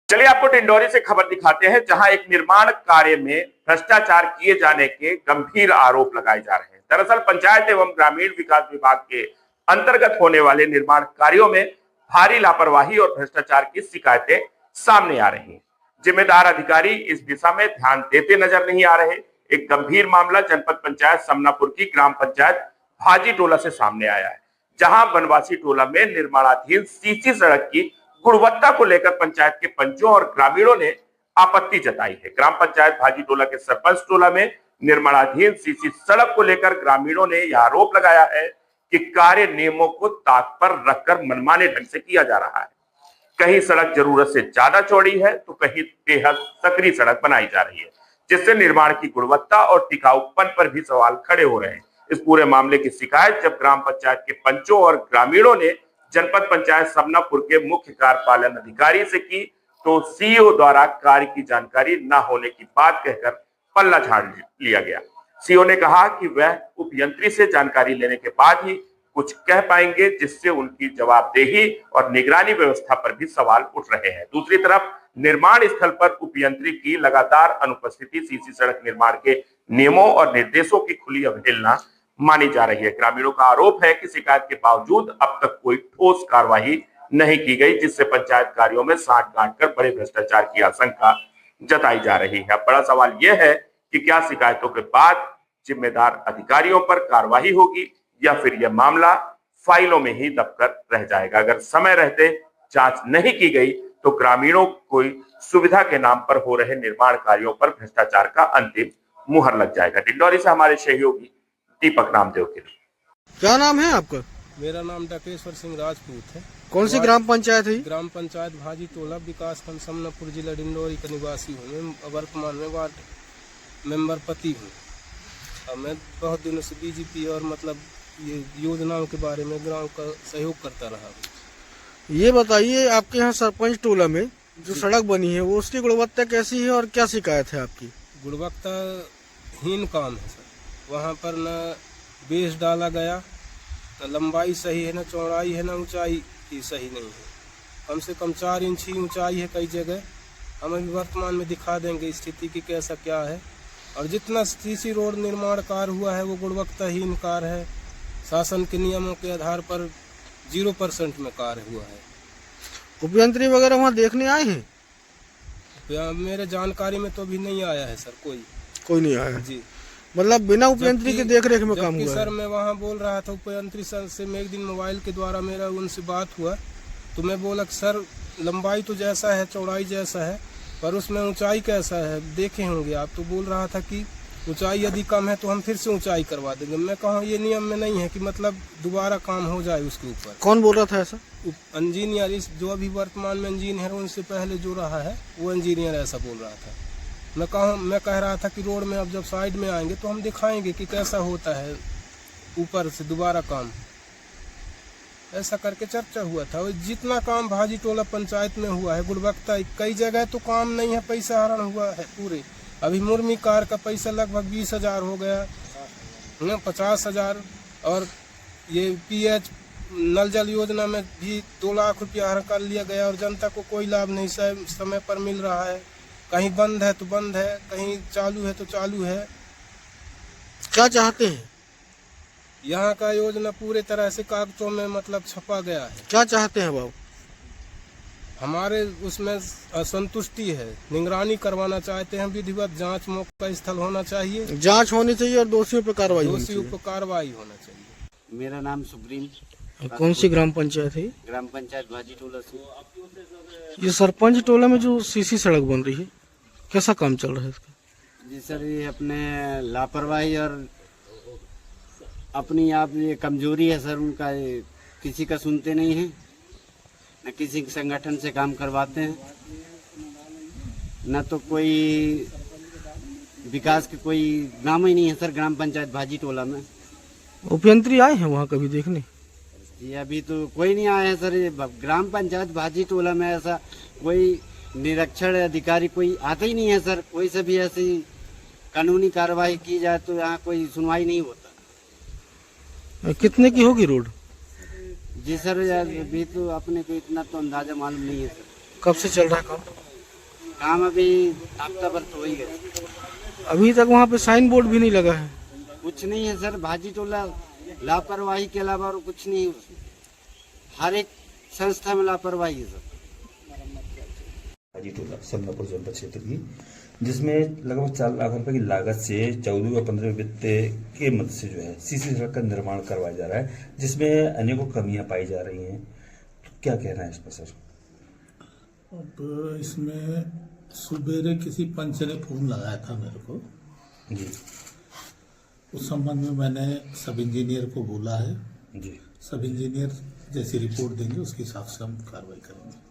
चलिए आपको डिंडोरी से खबर दिखाते हैं, जहां एक निर्माण कार्य में भ्रष्टाचार किए जाने के गंभीर आरोप लगाए जा रहे हैं। दरअसल पंचायत एवं ग्रामीण विकास विभाग के अंतर्गत होने वाले निर्माण कार्यों में भारी लापरवाही और भ्रष्टाचार की शिकायतें सामने आ रही हैं। जिम्मेदार अधिकारी इस दिशा में ध्यान देते नजर नहीं आ रहे। एक गंभीर मामला जनपद पंचायत समनापुर की ग्राम पंचायत भाजी टोला से सामने आया है, जहां बनवासी टोला में निर्माणाधीन सीसी सड़क की गुणवत्ता को लेकर पंचायत के पंचों और ग्रामीणों ने आपत्ति जताई है। ग्राम पंचायत भाजी टोला के सरपंच टोला में निर्माणाधीन सीसी सड़क को लेकर ग्रामीणों ने यह आरोप लगाया है कि कार्य नियमों को ताक पर रखकर मनमाने ढंग से किया जा रहा है। कहीं सड़क जरूरत से ज्यादा चौड़ी है तो कहीं बेहद सकरी सड़क बनाई जा रही है, जिससे निर्माण की गुणवत्ता और टिकाऊपन पर भी सवाल खड़े हो रहे हैं। इस पूरे मामले की शिकायत जब ग्राम पंचायत के पंचों और ग्रामीणों ने जनपद पंचायत समनापुर के मुख्य कार्यपालन अधिकारी से की, तो सीईओ द्वारा कार्य की जानकारी न होने की बात कहकर पल्ला झाड़ लिया गया। सीईओ ने कहा कि वह उपयंत्री से जानकारी लेने के बाद ही कुछ कह पाएंगे, जिससे उनकी जवाबदेही और निगरानी व्यवस्था पर भी सवाल उठ रहे हैं। दूसरी तरफ निर्माण स्थल पर उपयंत्री की लगातार अनुपस्थिति सीसी सड़क निर्माण के नियमों और निर्देशों की खुली अवहेलना मानी जा रही है। ग्रामीणों का आरोप है कि शिकायत के बावजूद अब तक कोई ठोस कार्रवाई नहीं की गई, जिससे पंचायत कार्यों में साठ गांठ कर बड़े भ्रष्टाचार की आशंका जताई जा रही है। अब बड़ा सवाल यह है कि क्या शिकायतों के बाद जिम्मेदार अधिकारियों पर कार्रवाई होगी या फिर यह मामला फाइलों में ही दबकर रह जाएगा। अगर समय रहते जांच नहीं की गई तो ग्रामीणों को सुविधा के नाम पर हो रहे निर्माण कार्यों पर भ्रष्टाचार का अंतिम मुहर लग जाएगा। डिंडोरी से हमारे सहयोगी दीपक नामदेव के। क्या नाम है आपका? मेरा नाम डकेश्वर सिंह राजपूत है। कौन सी ग्राम पंचायत है? ग्राम पंचायत भाजी टोला, विकास खंड समनापुर, जिला डिंडोरी का निवासी हूँ। मैं वर्तमान में वार्ड मेंबर पति हूँ और मैं बहुत दिनों से बीजेपी और मतलब ये योजनाओं के बारे में ग्राम का सहयोग करता रहा हूँ। ये बताइए, आपके यहाँ सरपंच टोला में जो सड़क बनी है वो उसकी गुणवत्ता कैसी है और क्या शिकायत है आपकी? गुणवत्ताहीन काम है सर। वहाँ पर न बेस डाला गया, न लंबाई सही है, न चौड़ाई है, न ऊंचाई ही सही नहीं है। कम से कम 4 इंच ही ऊंचाई है कई जगह। हम अभी वर्तमान में दिखा देंगे स्थिति की कैसा क्या है। और जितना सीसी रोड निर्माण कार्य हुआ है वो गुणवत्ताहीन कार्य है। शासन के नियमों के आधार पर 0% में कार्य हुआ है। उपयंत्री वगैरह वहाँ देखने आए हैं? मेरे जानकारी में तो अभी नहीं आया है सर, कोई नहीं आया जी। मतलब बिना उपयंत्री के देख रेख में काम हुआ है। सर मैं वहाँ बोल रहा था उपयंत्री सर से, मैं एक दिन मोबाइल के द्वारा मेरा उनसे बात हुआ तो मैं बोला कि सर लंबाई तो जैसा है चौड़ाई जैसा है, पर उसमें ऊंचाई कैसा है देखे होंगे आप। तो बोल रहा था कि ऊंचाई यदि कम है तो हम फिर से ऊंचाई करवा देंगे। मैं कहा ये नियम में नहीं है कि मतलब दोबारा काम हो जाए उसके ऊपर। कौन बोल रहा था ऐसा? इंजीनियर, इस जो अभी वर्तमान में इंजीनियर उनसे पहले जो रहा है वो इंजीनियर ऐसा बोल रहा था। मैं कह रहा था कि रोड में अब जब साइड में आएंगे तो हम दिखाएंगे कि कैसा होता है ऊपर से दोबारा काम, ऐसा करके चर्चा हुआ था। और जितना काम भाजी टोला पंचायत में हुआ है गुणवत्ता, कई जगह तो काम नहीं है, पैसा हरण हुआ है पूरे। अभी मुर्मी कार का पैसा लगभग 20,000 हो गया, 50,000। और ये PH नल जल योजना में भी 2 लाख रुपया हरण कर लिया गया और जनता को कोई लाभ नहीं समय पर मिल रहा है। कहीं बंद है तो बंद है, कहीं चालू है तो चालू है। क्या चाहते हैं? यहाँ का योजना पूरे तरह से कागजों में मतलब छपा गया है। क्या चाहते हैं बाबू? हमारे उसमें असंतुष्टि है, निगरानी करवाना चाहते हैं, विधिवत जांच मौका स्थल होना चाहिए, जांच होनी चाहिए और दोषियों पर कार्रवाई होनी होना चाहिए। मेरा नाम सुप्रीम। कौन सी ग्राम पंचायत है? ग्राम पंचायत भाजी टोला से। ये सरपंच टोला में जो सीसी सड़क बन रही है, कैसा काम चल रहा है इसका? जी सर, ये अपने लापरवाही और अपनी आप ये कमजोरी है सर उनका। ये किसी का सुनते नहीं है, न किसी संगठन से काम करवाते हैं, न तो कोई विकास के कोई नाम ही नहीं है सर ग्राम पंचायत भाजी टोला में। उपयंत्री आए हैं वहाँ कभी देखने? जी अभी तो कोई नहीं आया है सर। ये ग्राम पंचायत भाजी टोला में ऐसा कोई निरीक्षण अधिकारी कोई आता ही नहीं है सर। कोई से भी ऐसी कानूनी कार्रवाई की जाए तो यहाँ कोई सुनवाई नहीं होता। कितने की होगी रोड? जी सर, यार अभी तो अपने को इतना तो अंदाजा मालूम नहीं है सर। कब से चल रहा है काम? काम अभी हफ्ता भर तो हो ही गया। अभी तक वहाँ पे साइन बोर्ड भी नहीं लगा है। कुछ नहीं है सर, भाजी टोला लापरवाही के अलावा और कुछ नहीं है उसमें। हर एक संस्था में लापरवाही है सर। भाजी टोला समनापुर जनपद क्षेत्र की, जिसमें लगभग 4 लाख रुपए की लागत से 14 व 15 वित्त के मद से जो है सीसी सड़क का निर्माण करवाया जा रहा है, जिसमें अनेकों कमियां पाई जा रही हैं। तो क्या कहना है इस पर सर? अब इसमें सुबेरे किसी पंच ने फोन लगाया था मेरे को, जी उस संबंध में मैंने सब इंजीनियर को बोला है। जी। सब इंजीनियर जैसी रिपोर्ट देंगे उसके हिसाब से हम कार्रवाई करेंगे।